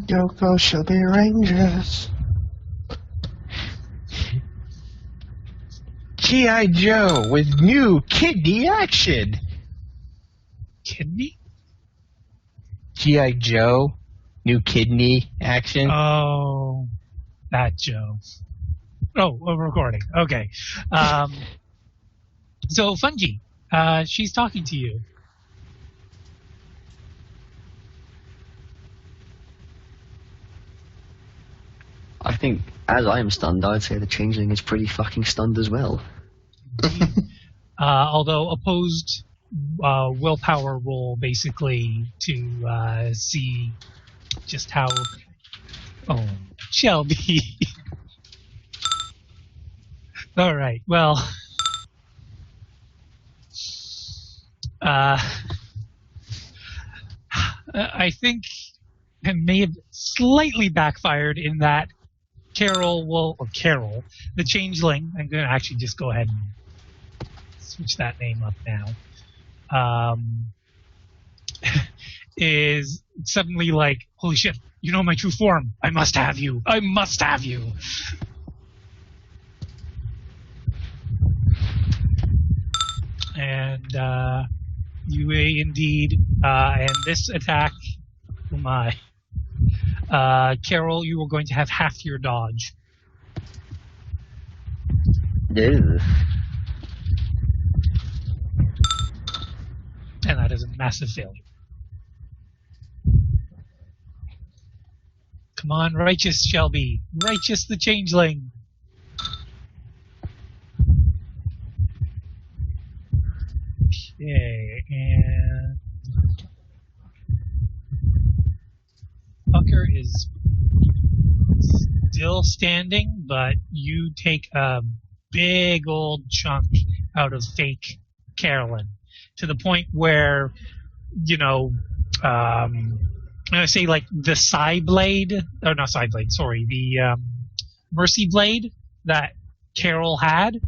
Yoko shall be Rangers. G.I. Joe with new kidney action. Kidney? G.I. Joe, new kidney action. Oh, that Joe. Oh, we're recording. Okay. So, Fungi, she's talking to you. I think, as I am stunned, I'd say the changeling is pretty fucking stunned as well. Although opposed willpower roll, basically, to see just how... Oh, Shelby. All right, well... I think it may have slightly backfired in that Carol, the changeling, I'm going to actually just go ahead and switch that name up now, is suddenly like, holy shit, you know my true form. I must have you. I must have you. And you may indeed, and this attack, oh my. Carol, you are going to have half your dodge. Ew. And that is a massive failure. Come on, righteous Shelby. Righteous the changeling. Okay, and Pucker is still standing, but you take a big old chunk out of fake Carolyn to the point where, you know, I'm going to say like the side blade, or not side blade, sorry, the mercy blade that Carol had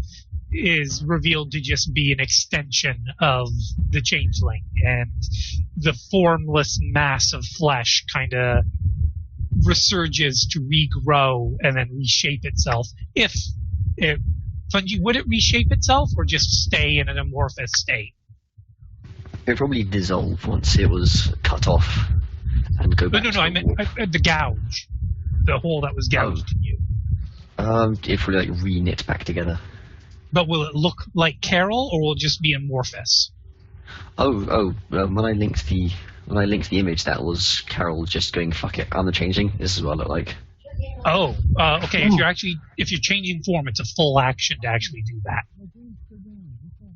is revealed to just be an extension of the changeling, and the formless mass of flesh kind of resurges to regrow and then reshape itself. Fungi, would it reshape itself or just stay in an amorphous state? It would probably dissolve once it was cut off and go back. No, I meant the gouge, the hole that was gouged in you. It would like re-knit back together. But will it look like Carol, or will it just be amorphous? When I linked the image, that was Carol just going, fuck it, I'm the changing. This is what I look like. Oh, okay. If you're changing form, it's a full action to actually do that.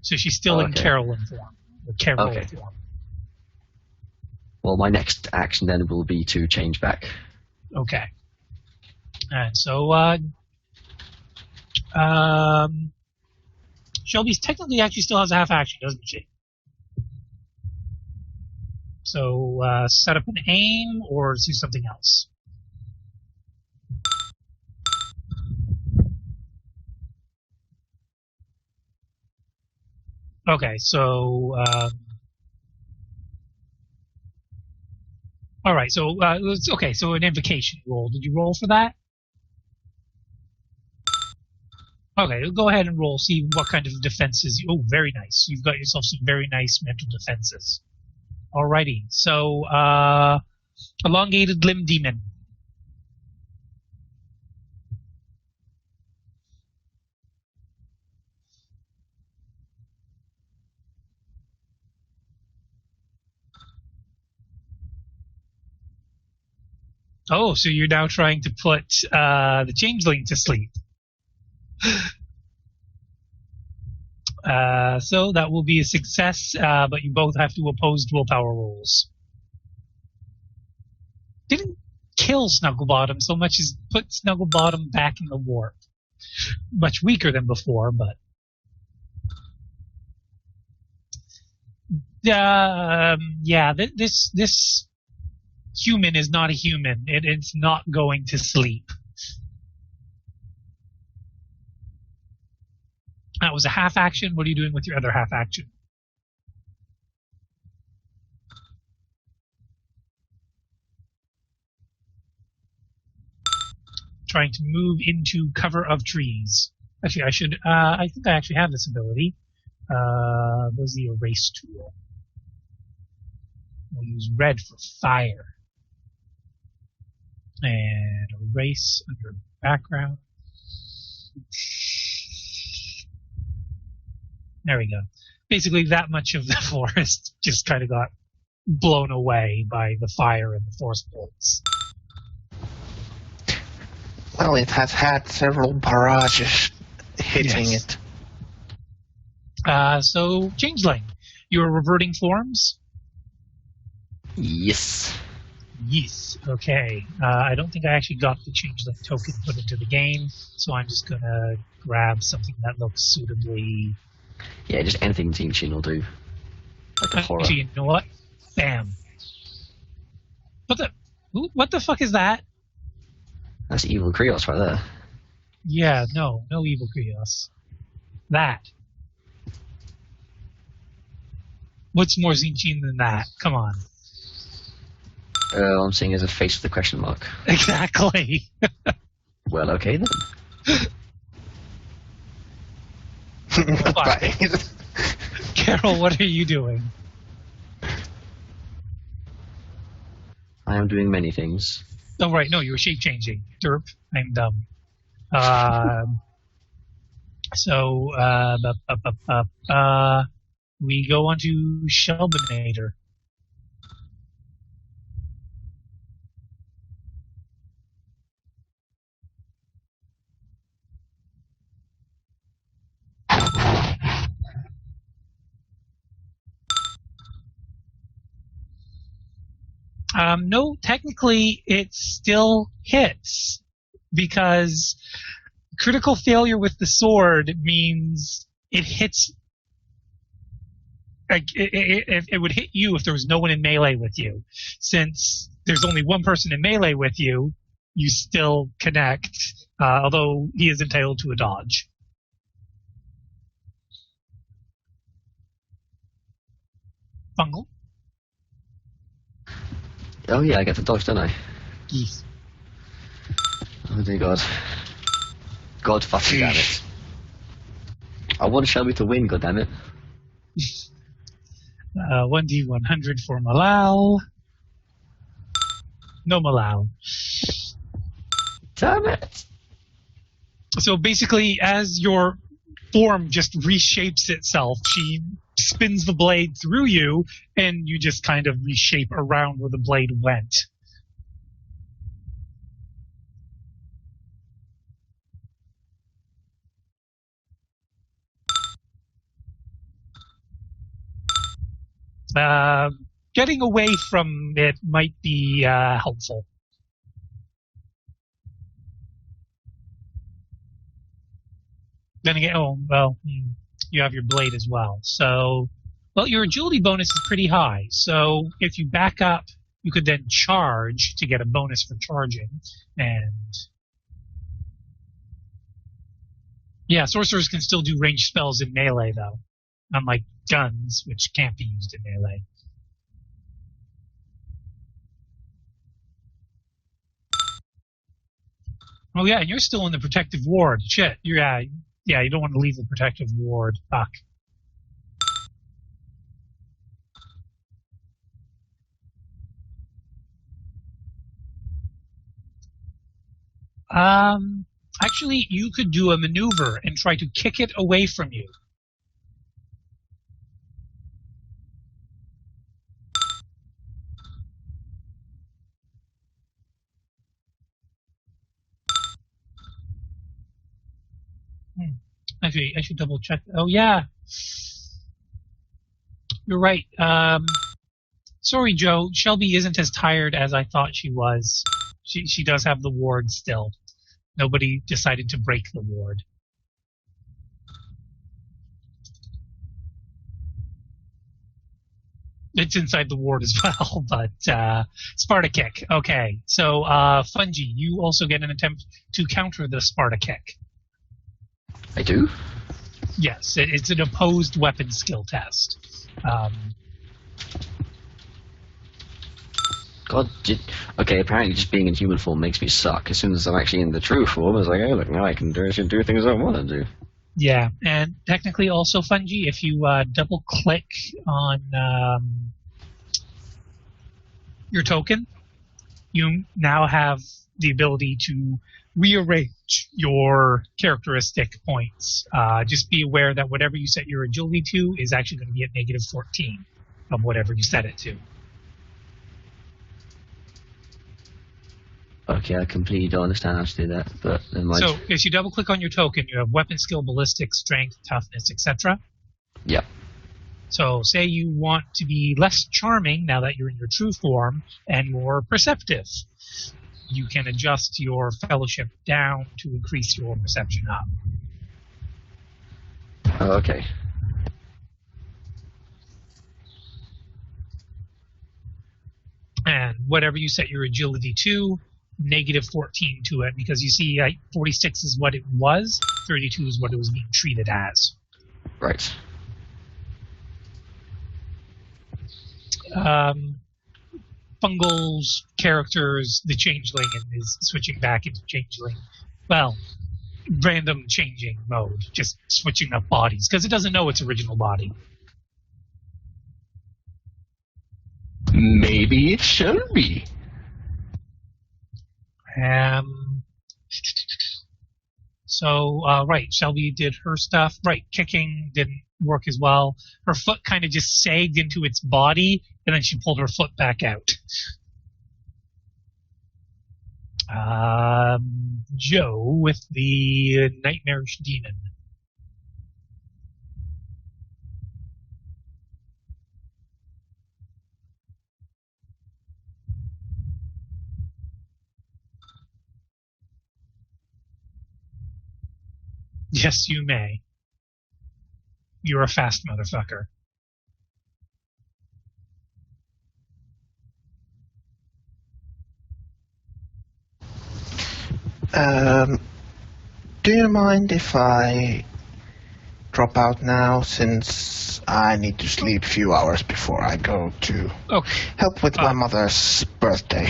So she's still in Carolyn form, or Carol form. Well, my next action then will be to change back. Okay. And so, Shelby's technically actually still has a half action, doesn't she? So, set up an aim or do something else. Okay, so, alright, so, so an invocation roll. Did you roll for that? Okay, go ahead and roll, see what kind of defenses oh, very nice. You've got yourself some very nice mental defenses. Alrighty, so, elongated limb demon. Oh, so you're now trying to put the changeling to sleep. So that will be a success, but you both have to oppose willpower rolls. Didn't kill Snugglebottom so much as put Snugglebottom back in the warp. Much weaker than before, but... this human is not a human. It's not going to sleep. that was a half action. What are you doing with your other half action? Trying to move into cover of trees. Actually, I should. I think I actually have this ability. Where's the erase tool? We'll use red for fire. And erase under background. There we go. Basically, that much of the forest just kind of got blown away by the fire and the force bolts. Well, it has had several barrages hitting Yes. it. So, Changeling, you're reverting forms? Yes. Yes. Okay. I don't think I actually got the Changeling token put into the game, so I'm just going to grab something that looks suitably... Yeah, just anything Team Chin will do. Like a horror. Actually, you know what? Bam. What the fuck is that? That's evil Krios right there. Yeah, no evil Krios. That. What's more Zinchin than that? Come on. I'm seeing as a face with a question mark. Exactly. Well, okay then. Bye. Carol, what are you doing? I am doing many things. Oh, right, no, you were shape-changing. Derp, I'm dumb. We go on to Shelbinator. No, technically it still hits because critical failure with the sword means it hits. Like it would hit you if there was no one in melee with you. Since there's only one person in melee with you, you still connect, although he is entitled to a dodge. Fungal? Oh yeah, I get the dodge, don't I? Yes. Oh dear God. God fucking damn it. I want Shelby to win, goddammit. 1d100 for Malal. No Malal. Damn it! So basically, as your form just reshapes itself, she spins the blade through you, and you just kind of reshape around where the blade went. Getting away from it might be helpful. Then again, you have your blade as well. So, your agility bonus is pretty high. So if you back up, you could then charge to get a bonus for charging. And yeah, sorcerers can still do ranged spells in melee, though. Unlike guns, which can't be used in melee. Oh yeah, and you're still in the protective ward. Shit, you don't want to leave the protective ward. Fuck. Actually, you could do a maneuver and try to kick it away from you. Actually, I should double check. Oh yeah, you're right. Sorry, Joe. Shelby isn't as tired as I thought she was. She does have the ward still. Nobody decided to break the ward. It's inside the ward as well, but Sparta kick. Okay, so Fungi, you also get an attempt to counter the Sparta kick. I do? Yes, it's an opposed weapon skill test. God, okay, apparently just being in human form makes me suck. As soon as I'm actually in the true form, I was like, oh, look, now I can do things I want to do. Yeah, and technically also, Fungi, if you double-click on your token, you now have the ability to rearrange your characteristic points. Just be aware that whatever you set your agility to is actually going to be at negative 14 of whatever you set it to. Okay, I completely don't understand how to do that, but never mind. So, if you double-click on your token, you have weapon skill, ballistic, strength, toughness, etc. Yep. So, say you want to be less charming now that you're in your true form and more perceptive. You can adjust your fellowship down to increase your perception up. Oh, okay. And whatever you set your agility to, negative 14 to it, because you see 46 is what it was, 32 is what it was being treated as. Right. Fungal's characters, the changeling, and is switching back into changeling. Well, random changing mode, just switching up bodies, because it doesn't know its original body. Maybe it should be. So, right, Shelby did her stuff. Right, kicking didn't work as well. Her foot kind of just sagged into its body, and then she pulled her foot back out. Joe with the Nightmarish Demon. Yes, you may. You're a fast motherfucker. Do you mind if I drop out now, since I need to sleep a few hours before I go to help with my mother's birthday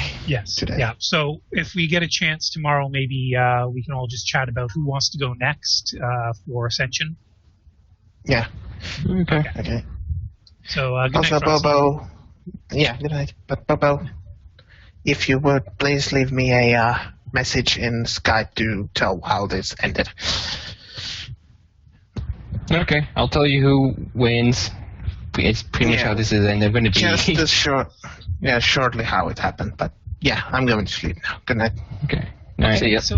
today? Yeah. So if we get a chance tomorrow, maybe we can all just chat about who wants to go next for Ascension. Yeah. Okay. So good also, night, Frosty. Bobo. Yeah, good night. But Bobo, if you would please leave me a message in Skype to tell how this ended. Okay, I'll tell you who wins. It's pretty much how this is, and they're going to be... Just shortly how it happened. But yeah, I'm going to sleep now. Good night. Okay. All right. See ya. So,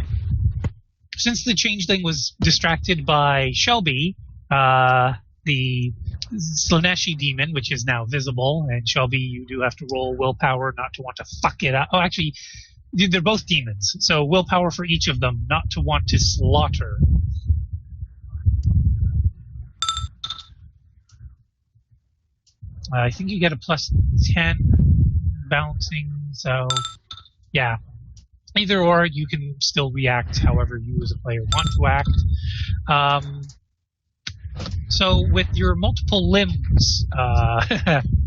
since the changeling was distracted by Shelby, the Slaneshi demon, which is now visible, and Shelby, you do have to roll willpower not to want to fuck it up. Oh, actually, they're both demons, so willpower for each of them not to want to slaughter. I think you get a plus 10 balancing, so yeah. Either or, you can still react however you as a player want to act. So with your multiple limbs,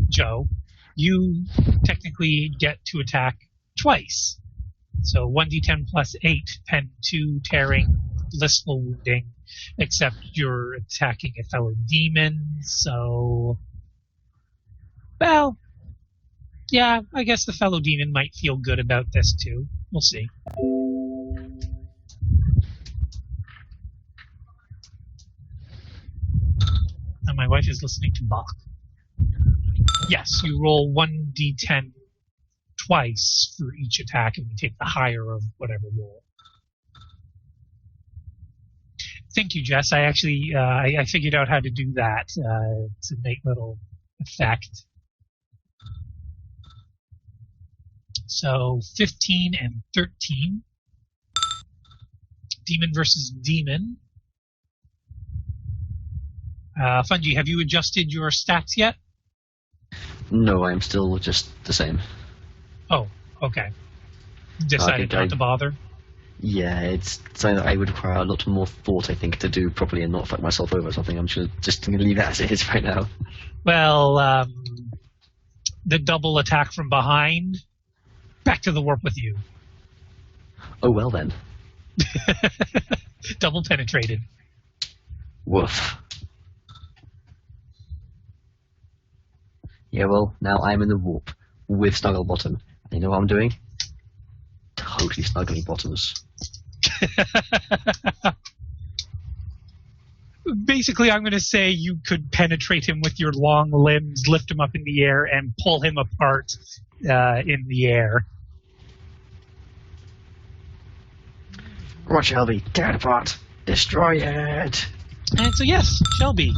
Joe, you technically get to attack twice. So 1d10 plus 8, pen 2, tearing, blissful wounding, except you're attacking a fellow demon, so... Well, yeah, I guess the fellow demon might feel good about this too. We'll see. And my wife is listening to Bach. Yes, you roll 1d10 twice for each attack, and you take the higher of whatever roll. Thank you, Jess. I actually I figured out how to do that. It's a neat little effect. So 15 and 13. Demon versus demon. Fungi, have you adjusted your stats yet? No, I'm still just the same. Oh, okay. Decided not to bother? Yeah, it's something that I would require a lot more thought, I think, to do properly and not fuck myself over or something. I'm just going to leave it as it is right now. Well, the double attack from behind, back to the warp with you. Oh, well then. Double penetrated. Woof. Yeah, well, now I'm in the warp with Snuggle Bottom. And you know what I'm doing? Totally snuggling bottoms. Basically, I'm going to say you could penetrate him with your long limbs, lift him up in the air, and pull him apart in the air. Come on, Shelby. Tear it apart. Destroy it. And so, yes, Shelby.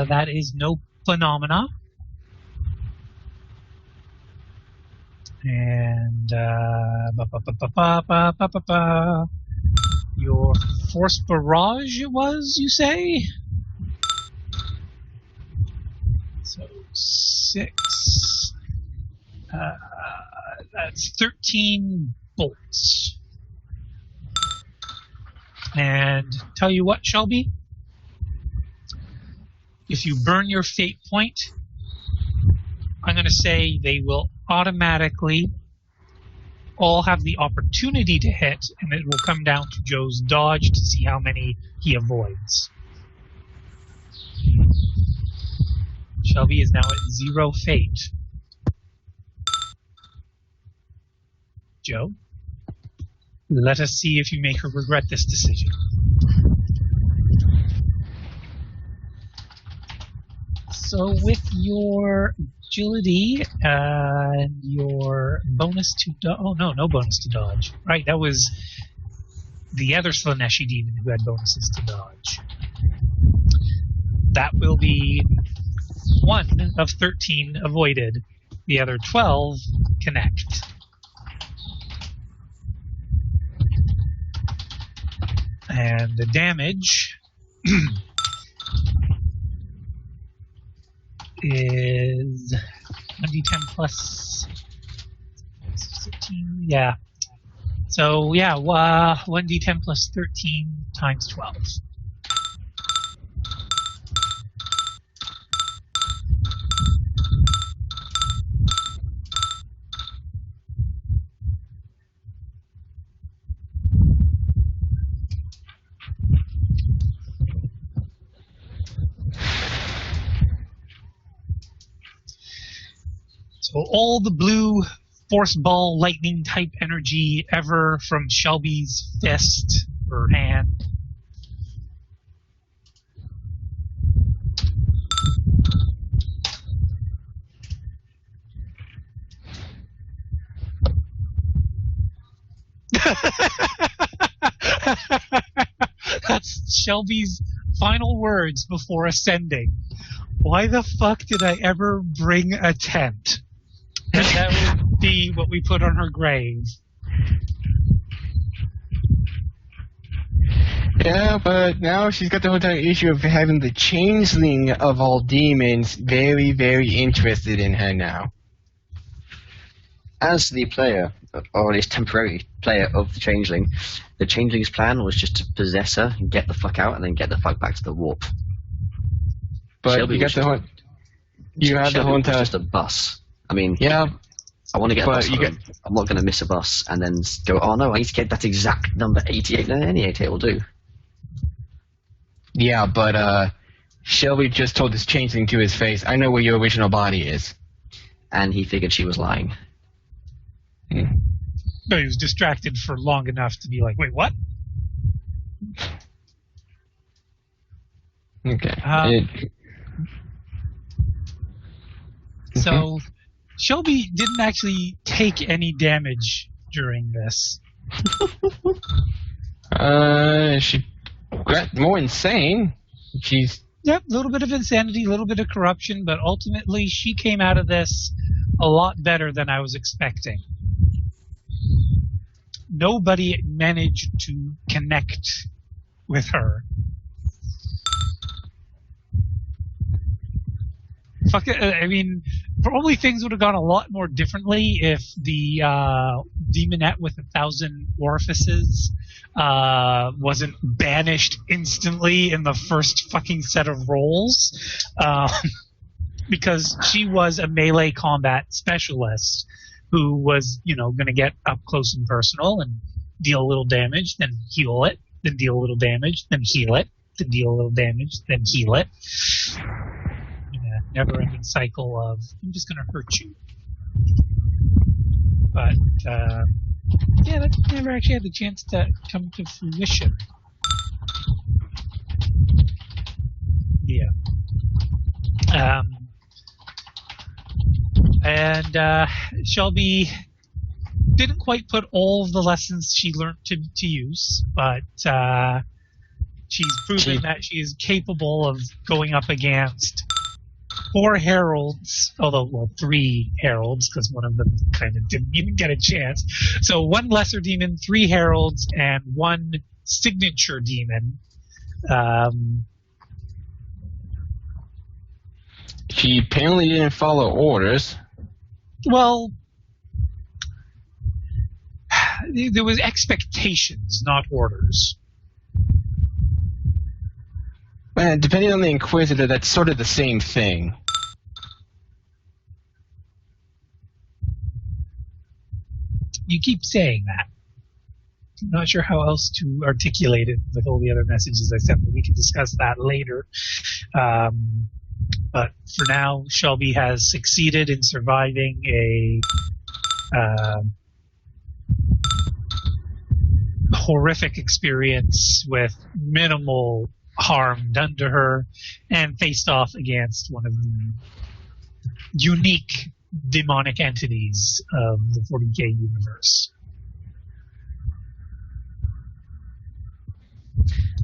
That is no phenomena. And your force barrage it was, you say? So 6. That's 13 bolts. And tell you what, Shelby? If you burn your fate point, I'm going to say they will automatically all have the opportunity to hit, and it will come down to Joe's dodge to see how many he avoids. Shelby is now at 0 fate. Joe, let us see if you make her regret this decision. So with your agility and your bonus to dodge... Oh, no bonus to dodge. Right, that was the other Slaneshi demon who had bonuses to dodge. That will be 1 of 13 avoided. The other 12 connect. And the damage... is 1d10 plus 13, yeah. So, yeah, 1d10 plus 13 times 12. So all the blue force ball lightning type energy ever from Shelby's fist or hand. That's Shelby's final words before ascending. Why the fuck did I ever bring a tent? And that would be what we put on her grave. Yeah, but now she's got the whole entire issue of having the changeling of all demons very, very interested in her now. As the player, or at least temporary player of the changeling's plan was just to possess her and get the fuck out and then get the fuck back to the warp. But Shelby you got the whole... You have the whole entire... just a bus. I mean, yeah, I want to get a bus home. I'm not going to miss a bus and then go, oh no, I need to get that exact number 88. No, any 88 will do. Yeah, but Shelby just told this changeling to his face, I know where your original body is. And he figured she was lying. No, he was distracted for long enough to be like, wait, what? Okay. So, Shelby didn't actually take any damage during this. She got more insane. Yep, a little bit of insanity, a little bit of corruption, but ultimately she came out of this a lot better than I was expecting. Nobody managed to connect with her. Fuck it, I mean, probably things would have gone a lot more differently if the demonette with 1,000 orifices wasn't banished instantly in the first fucking set of rolls. Because she was a melee combat specialist who was, going to get up close and personal and deal a little damage, then heal it, then deal a little damage, then heal it, then deal a little damage, then heal it. Never-ending cycle of, I'm just going to hurt you. But, that never actually had the chance to come to fruition. Yeah. And Shelby didn't quite put all of the lessons she learned to use, but she's proven that she is capable of going up against 4 heralds, although, 3 heralds, because one of them kind of didn't even get a chance. So 1 lesser demon, 3 heralds, and 1 signature demon. She apparently didn't follow orders. Well, there was expectations, not orders. Well, depending on the Inquisitor, that's sort of the same thing. You keep saying that. I'm not sure how else to articulate it with all the other messages I sent, but we can discuss that later. But for now, Shelby has succeeded in surviving a horrific experience with minimal harm done to her, and faced off against one of the unique demonic entities of the 40K universe.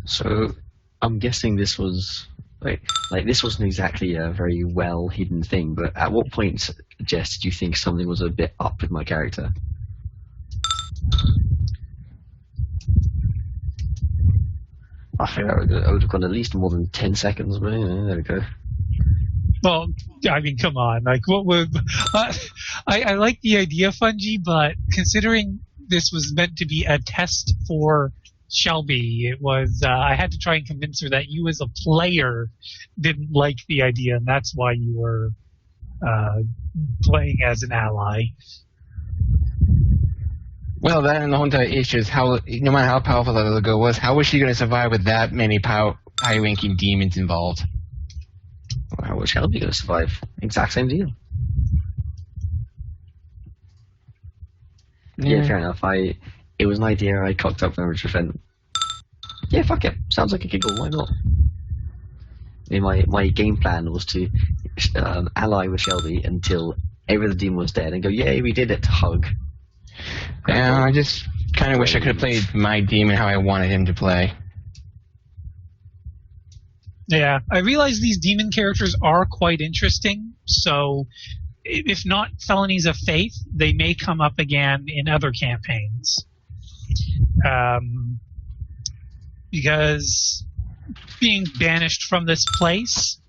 So, I'm guessing this was like this wasn't exactly a very well hidden thing. But at what point, Jess, did you think something was a bit up with my character? I think I would have gone at least more than 10 seconds, but there we go. Well, I mean, come on. Like, what would... I like the idea, Fungi, but considering this was meant to be a test for Shelby, it was... I had to try and convince her that you as a player didn't like the idea, and that's why you were playing as an ally. Well, that and the whole entire issue is how, no matter how powerful that other girl was, how was she going to survive with that many high-ranking demons involved? Well, how was Shelby going to survive? Exact same deal. Yeah, fair enough. It was an idea I cocked up when I was defending. Yeah, fuck it. Sounds like a giggle. Why not? I mean, my game plan was to ally with Shelby until every other demon was dead and go, yay, we did it. Hug. Yeah, I just kind of wish I could have played my demon how I wanted him to play. Yeah, I realize these demon characters are quite interesting, so if not Felonies of Faith, they may come up again in other campaigns. Because being banished from this place,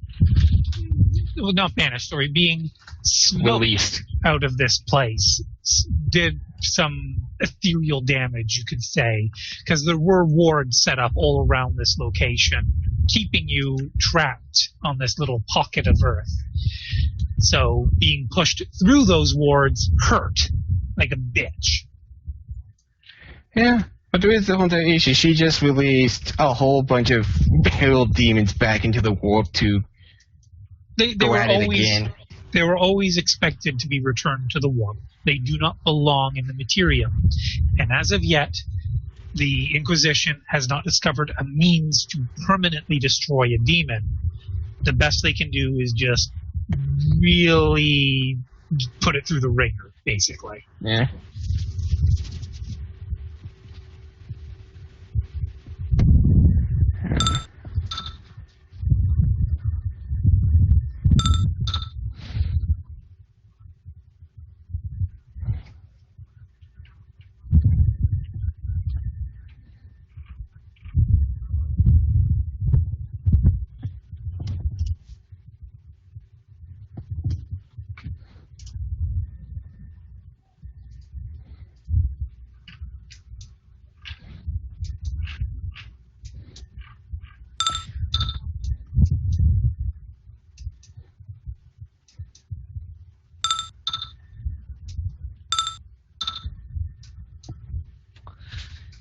well, not banished, sorry, being released out of this place did some ethereal damage, you could say, because there were wards set up all around this location, keeping you trapped on this little pocket of earth. So being pushed through those wards hurt like a bitch. Yeah, but there is the whole entire issue. She just released a whole bunch of herald demons back into the warp to go at it again. They were always expected to be returned to the warp. They do not belong in the materium. And as of yet, the Inquisition has not discovered a means to permanently destroy a demon. The best they can do is just really put it through the ringer, basically. Yeah.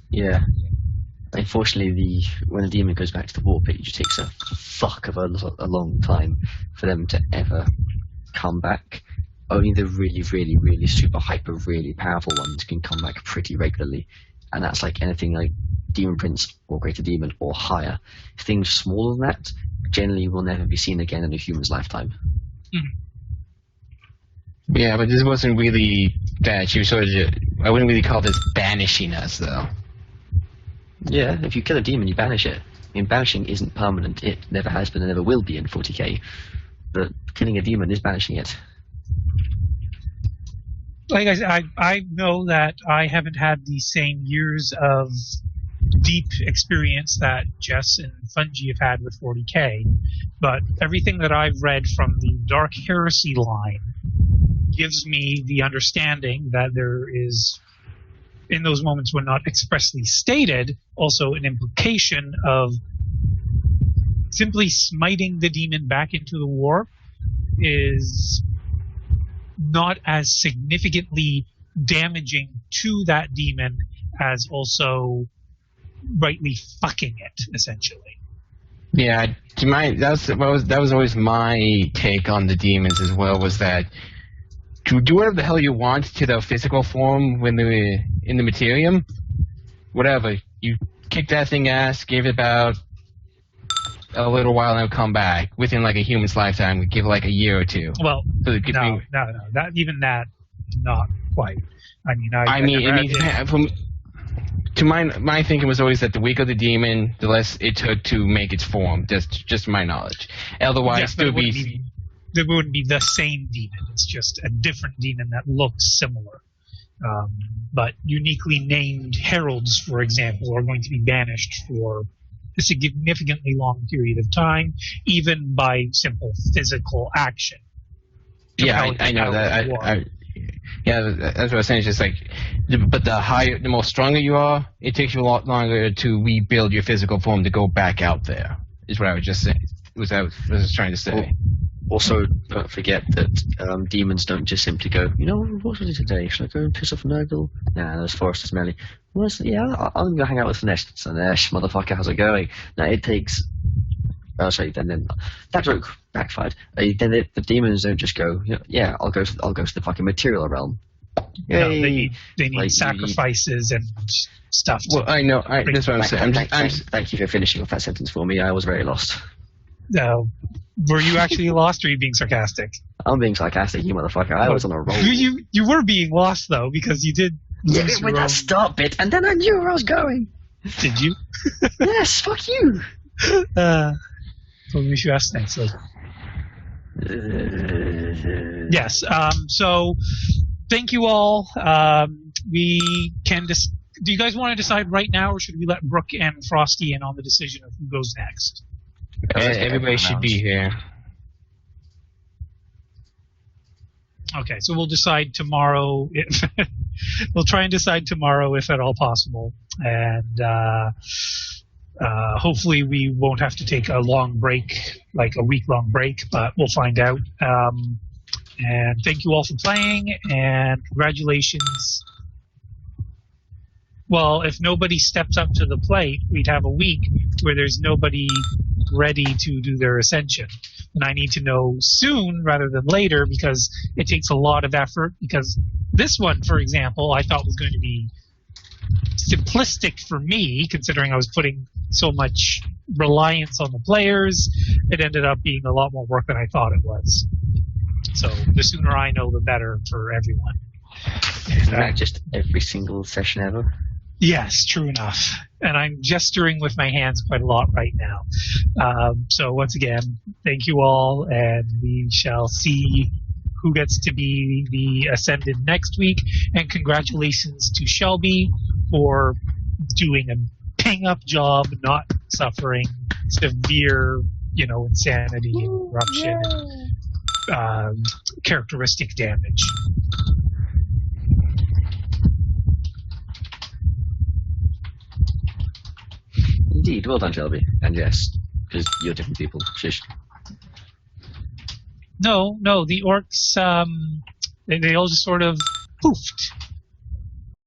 Yeah. Unfortunately, when a demon goes back to the war pit, it just takes a fuck of a long time for them to ever come back. Only the really, really, really super hyper, really powerful ones can come back pretty regularly. And that's like anything like Demon Prince or Greater Demon or higher. Things smaller than that generally will never be seen again in a human's lifetime. Yeah, but this wasn't really that. You sort of, I wouldn't really call this banishing us, though. Yeah, if you kill a demon, you banish it. I mean, banishing isn't permanent. It never has been and never will be in 40k. But killing a demon is banishing it. Like I said, I know that I haven't had the same years of deep experience that Jess and Fungi have had with 40k, but everything that I've read from the Dark Heresy line gives me the understanding that there is, in those moments when not expressly stated, also an implication of simply smiting the demon back into the warp is not as significantly damaging to that demon as also rightly fucking it, essentially. Yeah, that was always my take on the demons as well, was that to do whatever the hell you want to their physical form when they're in the materium, whatever. You kick that thing ass, give it about a little while, and it'll come back within like a human's lifetime. We give it like a year or two. Well, no, that not quite. My thinking was always that the weaker the demon, the less it took to make its form. Just my knowledge. Otherwise, there wouldn't be the same demon. It's just a different demon that looks similar. But uniquely named heralds, for example, are going to be banished for a significantly long period of time, even by simple physical action. Yeah, I know that. Yeah, that's what I was saying. It's just like, but the more stronger you are, it takes you a lot longer to rebuild your physical form to go back out there. Is what I was just saying. Was I was trying to say. Also, don't forget that demons don't just simply go, what was it today? Should I go and piss off Nurgle? Nah, those foresters smelly. I'm going to hang out with Finesse. Finesse, motherfucker, how's it going? Now, it takes... Oh, sorry, then that joke backfired. Then the demons don't just go, I'll go to the fucking material realm. No, they need sacrifices and stuff. Well, I know. That's what I'm saying. Thank you for finishing off that sentence for me. I was very lost. Were you actually lost, or are you being sarcastic? I'm being sarcastic, you motherfucker. I was on a roll. You were being lost, though, because you did lose with that start bit, and then I knew where I was going. Did you? Yes, fuck you. So we should ask next. Yes. So, thank you all. We can do you guys want to decide right now, or should we let Brooke and Frosty in on the decision of who goes next? Everybody should be here. Okay, so we'll decide tomorrow. We'll try and decide tomorrow, if at all possible, and hopefully we won't have to take a long break, like a week-long break, but we'll find out. And thank you all for playing, and congratulations. Well, if nobody steps up to the plate, we'd have a week where there's nobody ready to do their Ascension. And I need to know soon rather than later, because it takes a lot of effort. Because this one, for example, I thought was going to be simplistic for me, considering I was putting so much reliance on the players. It ended up being a lot more work than I thought it was. So the sooner I know, the better for everyone. Isn't that just every single session ever? Yes, true enough. And I'm gesturing with my hands quite a lot right now. So once again, thank you all, and we shall see who gets to be the Ascended next week. And congratulations to Shelby for doing a ping-up job, not suffering severe, insanity, corruption, and characteristic damage. Indeed, well done, Shelby. And yes, because you're different people. Shush. No, the orcs, they all just sort of poofed.